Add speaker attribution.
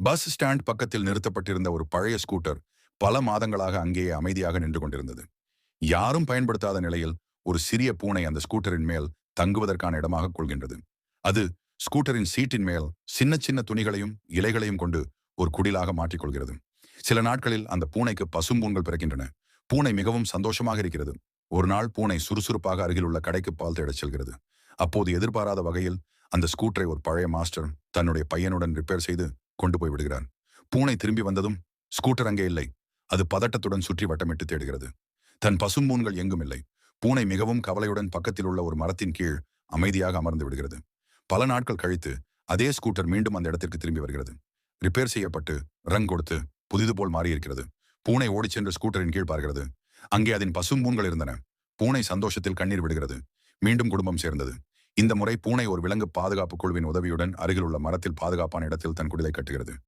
Speaker 1: Bus stand பக்கத்தில் நிறுத்தப்பட்டிருந்த ஒரு பழைய ஸ்கூட்டர் பல மாதங்களாக அங்கேயே அமைதியாக நின்று கொண்டிருந்தது. யாரும் பயன்படுத்தாத நிலையில் ஒரு சிறிய பூனை அந்த ஸ்கூட்டரின் மேல் தங்குவதற்கான இடமாக கொள்கின்றது. அது ஸ்கூட்டரின் சீட்டின் மேல் சின்ன சின்ன துணிகளையும் இலைகளையும் கொண்டு ஒரு குடிலாக மாற்றிக்கொள்கிறது. சில நாட்களில் அந்த பூனைக்கு பசும்பூன்கள் பிறக்கின்றன. பூனை மிகவும் சந்தோஷமாக இருக்கிறது. ஒரு நாள் பூனை சுறுசுறுப்பாக அருகில் உள்ள கடைக்கு பால் தேடச் செல்கிறது. அப்போது எதிர்பாராத வகையில் அந்த ஸ்கூட்டரை ஒரு பழைய மாஸ்டர் தன்னுடைய பையனுடன் ரிப்பேர் செய்து கொண்டு போய் விடுகிறார். பூனை திரும்பி வந்ததும் ஸ்கூட்டர் அங்கே இல்லை. அது பதட்டத்துடன் சுற்றி வட்டமிட்டு தேடுகிறது. தன் பசும்பூன்கள் எங்கும் இல்லை. பூனை மிகவும் கவலையுடன் பக்கத்தில் உள்ள ஒரு மரத்தின் கீழ் அமைதியாக அமர்ந்து விடுகிறது. பல நாட்கள் கழித்து அதே ஸ்கூட்டர் மீண்டும் அந்த இடத்திற்கு திரும்பி வருகிறது. ரிப்பேர் செய்யப்பட்டு ரங் கொடுத்து புதிது போல் மாறியிருக்கிறது. பூனை ஓடிச் சென்று ஸ்கூட்டரின் கீழ் பார்க்கிறது. அங்கே அதன் பசும்பூன்கள் இருந்தன. பூனை சந்தோஷத்தில் கண்ணீர் விடுகிறது. மீண்டும் குடும்பம் சேர்ந்தது. இந்த முறை பூனை ஒரு விலங்கு பாதுகாப்பு குழுவின் உதவியுடன் அருகில் உள்ள மரத்தில் பாதுகாப்பான இடத்தில் தன் குடிலை கட்டுகிறது.